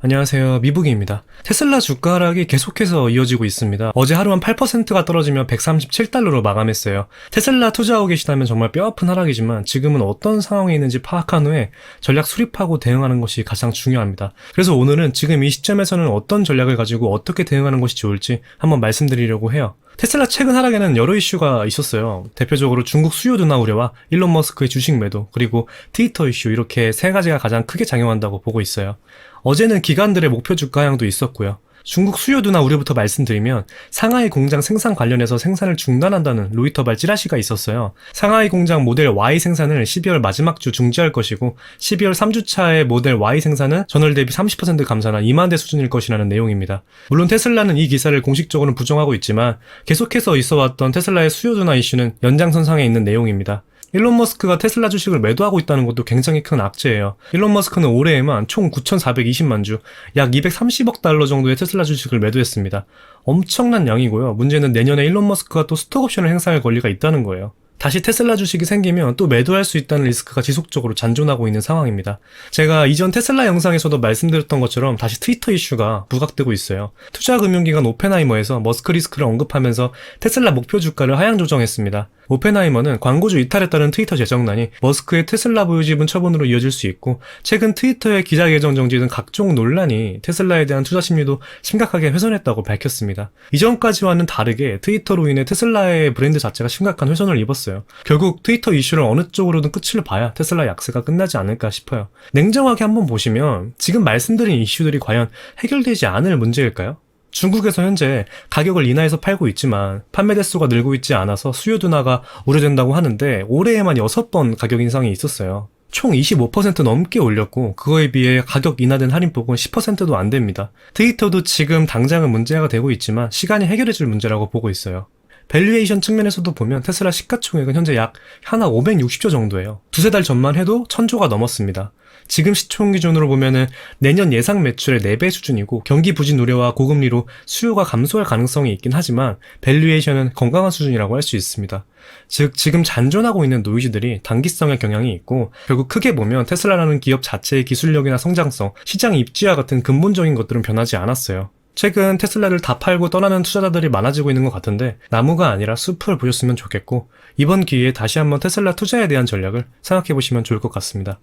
안녕하세요. 미북입니다. 테슬라 주가 하락이 계속해서 이어지고 있습니다. 어제 하루만 8%가 떨어지며 137달러로 마감했어요. 테슬라 투자하고 계시다면 정말 뼈아픈 하락이지만 지금은 어떤 상황에 있는지 파악한 후에 전략 수립하고 대응하는 것이 가장 중요합니다. 그래서 오늘은 지금 이 시점에서는 어떤 전략을 가지고 어떻게 대응하는 것이 좋을지 한번 말씀드리려고 해요. 테슬라 최근 하락에는 여러 이슈가 있었어요. 대표적으로 중국 수요 둔화 우려와 일론 머스크의 주식 매도, 그리고 트위터 이슈, 이렇게 세 가지가 가장 크게 작용한다고 보고 있어요. 어제는 기관들의 목표 주가 하향도 있었고요. 중국 수요 둔화 우려부터 말씀드리면 상하이 공장 생산 관련해서 생산을 중단한다는 로이터발 찌라시가 있었어요. 상하이 공장 모델 Y 생산을 12월 마지막 주 중지할 것이고 12월 3주차의 모델 Y 생산은 전월 대비 30% 감산한 2만 대 수준일 것이라는 내용입니다. 물론 테슬라는 이 기사를 공식적으로는 부정하고 있지만 계속해서 있어왔던 테슬라의 수요 둔화 이슈는 연장선상에 있는 내용입니다. 일론 머스크가 테슬라 주식을 매도하고 있다는 것도 굉장히 큰 악재예요. 일론 머스크는 올해에만 총 9,420만 주, 약 230억 달러 정도의 테슬라 주식을 매도했습니다. 엄청난 양이고요. 문제는 내년에 일론 머스크가 또 스톡옵션을 행사할 권리가 있다는 거예요. 다시 테슬라 주식이 생기면 또 매도할 수 있다는 리스크가 지속적으로 잔존하고 있는 상황입니다. 제가 이전 테슬라 영상에서도 말씀드렸던 것처럼 다시 트위터 이슈가 부각되고 있어요. 투자금융기관 오펜하이머에서 머스크 리스크를 언급하면서 테슬라 목표 주가를 하향 조정했습니다. 오펜하이머는 광고주 이탈에 따른 트위터 재정난이 머스크의 테슬라 보유 지분 처분으로 이어질 수 있고, 최근 트위터의 기자 계정 정지 등 각종 논란이 테슬라에 대한 투자 심리도 심각하게 훼손했다고 밝혔습니다. 이전까지와는 다르게 트위터로 인해 테슬라의 브랜드 자체가 심각한 훼손을 입었어요. 결국 트위터 이슈를 어느 쪽으로든 끝을 봐야 테슬라 약세가 끝나지 않을까 싶어요. 냉정하게 한번 보시면 지금 말씀드린 이슈들이 과연 해결되지 않을 문제일까요? 중국에서 현재 가격을 인하해서 팔고 있지만 판매 대수가 늘고 있지 않아서 수요 둔화가 우려된다고 하는데 올해에만 6번 가격 인상이 있었어요. 총 25% 넘게 올렸고 그거에 비해 가격 인하된 할인폭은 10%도 안 됩니다. 트위터도 지금 당장은 문제가 되고 있지만 시간이 해결해줄 문제라고 보고 있어요. 밸류에이션 측면에서도 보면 테슬라 시가총액은 현재 약 하나 560조 정도예요. 두세 달 전만 해도 1000조가 넘었습니다. 지금 시총 기준으로 보면은 내년 예상 매출의 4배 수준이고 경기 부진 우려와 고금리로 수요가 감소할 가능성이 있긴 하지만 밸류에이션은 건강한 수준이라고 할 수 있습니다. 즉 지금 잔존하고 있는 노이즈들이 단기성의 경향이 있고 결국 크게 보면 테슬라라는 기업 자체의 기술력이나 성장성, 시장 입지와 같은 근본적인 것들은 변하지 않았어요. 최근 테슬라를 다 팔고 떠나는 투자자들이 많아지고 있는 것 같은데 나무가 아니라 숲을 보셨으면 좋겠고 이번 기회에 다시 한번 테슬라 투자에 대한 전략을 생각해보시면 좋을 것 같습니다.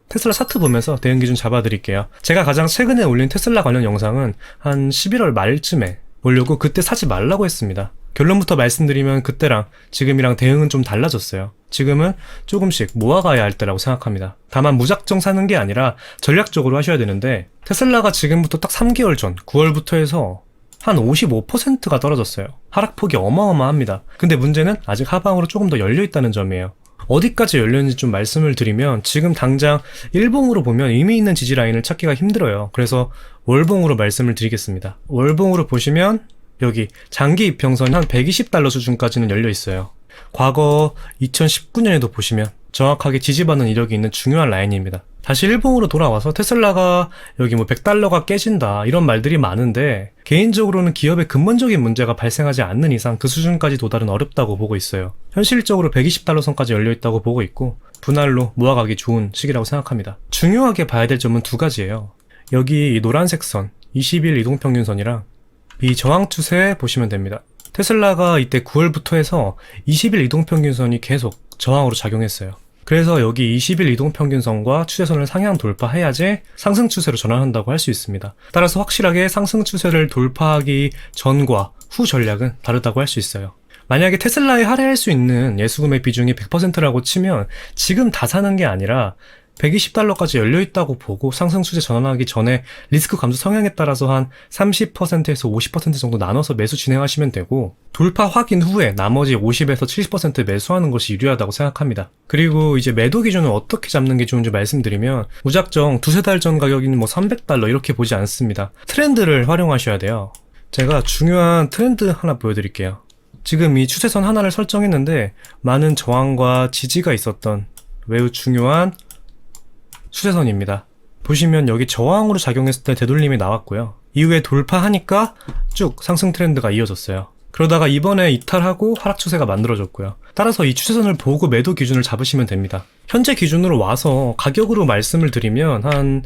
테슬라 차트 보면서 대응 기준 잡아드릴게요. 제가 가장 최근에 올린 테슬라 관련 영상은 한 11월 말쯤에 올려고 그때 사지 말라고 했습니다. 결론부터 말씀드리면 그때랑 지금이랑 대응은 좀 달라졌어요. 지금은 조금씩 모아가야 할 때라고 생각합니다. 다만 무작정 사는 게 아니라 전략적으로 하셔야 되는데 테슬라가 지금부터 딱 3개월 전 9월부터 해서 한 55%가 떨어졌어요. 하락폭이 어마어마합니다. 근데 문제는 아직 하방으로 조금 더 열려있다는 점이에요. 어디까지 열렸는지 좀 말씀을 드리면 지금 당장 일봉으로 보면 의미 있는 지지 라인을 찾기가 힘들어요. 그래서 월봉으로 말씀을 드리겠습니다. 월봉으로 보시면 여기 장기 이평선 한 120달러 수준까지는 열려 있어요. 과거 2019년에도 보시면 정확하게 지지받는 이력이 있는 중요한 라인입니다. 다시 일봉으로 돌아와서 테슬라가 여기 100달러가 깨진다 이런 말들이 많은데 개인적으로는 기업의 근본적인 문제가 발생하지 않는 이상 그 수준까지 도달은 어렵다고 보고 있어요. 현실적으로 120달러 선까지 열려있다고 보고 있고 분할로 모아가기 좋은 시기라고 생각합니다. 중요하게 봐야 될 점은 두 가지예요. 여기 이 노란색 선 20일 이동평균선이랑 이 저항 추세 보시면 됩니다. 테슬라가 이때 9월부터 해서 20일 이동평균선이 계속 저항으로 작용했어요. 그래서 여기 20일 이동평균선과 추세선을 상향 돌파해야지 상승 추세로 전환한다고 할 수 있습니다. 따라서 확실하게 상승 추세를 돌파하기 전과 후 전략은 다르다고 할 수 있어요. 만약에 테슬라에 할애할 수 있는 예수금액 비중이 100%라고 치면 지금 다 사는 게 아니라 120달러까지 열려있다고 보고 상승 추세 전환하기 전에 리스크 감소 성향에 따라서 한 30%에서 50% 정도 나눠서 매수 진행하시면 되고 돌파 확인 후에 나머지 50에서 70% 매수하는 것이 유리하다고 생각합니다. 그리고 이제 매도 기준을 어떻게 잡는 게 좋은지 말씀드리면 무작정 두세 달 전 가격인 300달러 이렇게 보지 않습니다. 트렌드를 활용하셔야 돼요. 제가 중요한 트렌드 하나 보여드릴게요. 지금 이 추세선 하나를 설정했는데 많은 저항과 지지가 있었던 매우 중요한 추세선입니다. 보시면 여기 저항으로 작용했을 때 되돌림이 나왔고요. 이후에 돌파하니까 쭉 상승 트렌드가 이어졌어요. 그러다가 이번에 이탈하고 하락 추세가 만들어졌고요. 따라서 이 추세선을 보고 매도 기준을 잡으시면 됩니다. 현재 기준으로 와서 가격으로 말씀을 드리면 한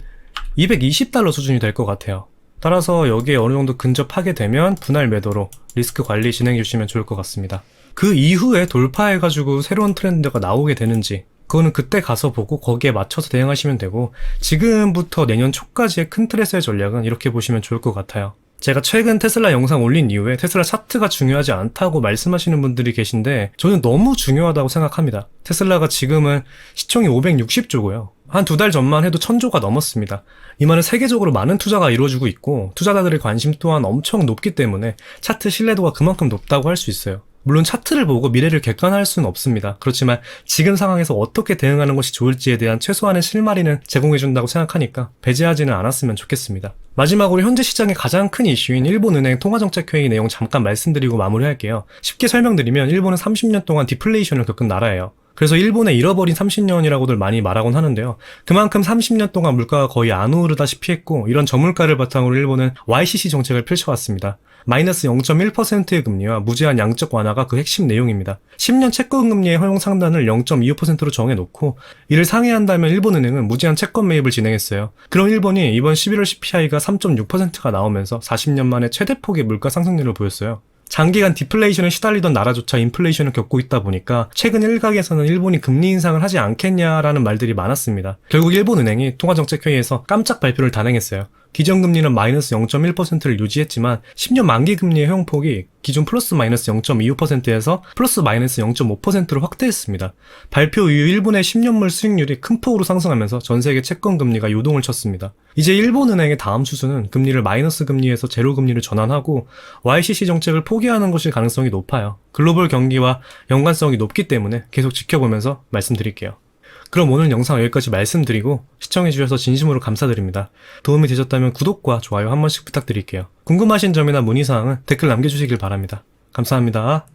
220달러 수준이 될 것 같아요. 따라서 여기에 어느 정도 근접하게 되면 분할 매도로 리스크 관리 진행해 주시면 좋을 것 같습니다. 그 이후에 돌파해가지고 새로운 트렌드가 나오게 되는지 그거는 그때 가서 보고 거기에 맞춰서 대응하시면 되고, 지금부터 내년 초까지의 큰 틀에서의 전략은 이렇게 보시면 좋을 것 같아요. 제가 최근 테슬라 영상 올린 이후에 테슬라 차트가 중요하지 않다고 말씀하시는 분들이 계신데 저는 너무 중요하다고 생각합니다. 테슬라가 지금은 시총이 560조고요. 한 2달 전만 해도 1000조가 넘었습니다. 이 말은 세계적으로 많은 투자가 이루어지고 있고 투자자들의 관심 또한 엄청 높기 때문에 차트 신뢰도가 그만큼 높다고 할 수 있어요. 물론 차트를 보고 미래를 객관화할 수는 없습니다. 그렇지만 지금 상황에서 어떻게 대응하는 것이 좋을지에 대한 최소한의 실마리는 제공해준다고 생각하니까 배제하지는 않았으면 좋겠습니다. 마지막으로 현재 시장의 가장 큰 이슈인 일본은행 통화정책회의 내용 잠깐 말씀드리고 마무리할게요. 쉽게 설명드리면 일본은 30년 동안 디플레이션을 겪은 나라예요. 그래서 일본의 잃어버린 30년이라고들 많이 말하곤 하는데요. 그만큼 30년 동안 물가가 거의 안 오르다시피 했고 이런 저물가를 바탕으로 일본은 YCC 정책을 펼쳐왔습니다. 마이너스 0.1%의 금리와 무제한 양적 완화가 그 핵심 내용입니다. 10년 채권 금리의 허용 상단을 0.25%로 정해놓고 이를 상회한다면 일본은행은 무제한 채권 매입을 진행했어요. 그럼 일본이 이번 11월 CPI가 3.6%가 나오면서 40년 만에 최대폭의 물가 상승률을 보였어요. 장기간 디플레이션에 시달리던 나라조차 인플레이션을 겪고 있다 보니까 최근 일각에서는 일본이 금리 인상을 하지 않겠냐라는 말들이 많았습니다. 결국 일본은행이 통화정책회의에서 깜짝 발표를 단행했어요. 기존 금리는 마이너스 0.1%를 유지했지만 10년 만기 금리의 허용폭이 기존 플러스 마이너스 0.25%에서 플러스 마이너스 0.5%로 확대했습니다. 발표 이후 일본의 10년물 수익률이 큰 폭으로 상승하면서 전세계 채권 금리가 요동을 쳤습니다. 이제 일본은행의 다음 추세는 금리를 마이너스 금리에서 제로 금리로 전환하고 YCC 정책을 포기하는 것일 가능성이 높아요. 글로벌 경기와 연관성이 높기 때문에 계속 지켜보면서 말씀드릴게요. 그럼 오늘 영상 여기까지 말씀드리고 시청해주셔서 진심으로 감사드립니다. 도움이 되셨다면 구독과 좋아요 한 번씩 부탁드릴게요. 궁금하신 점이나 문의사항은 댓글 남겨주시길 바랍니다. 감사합니다.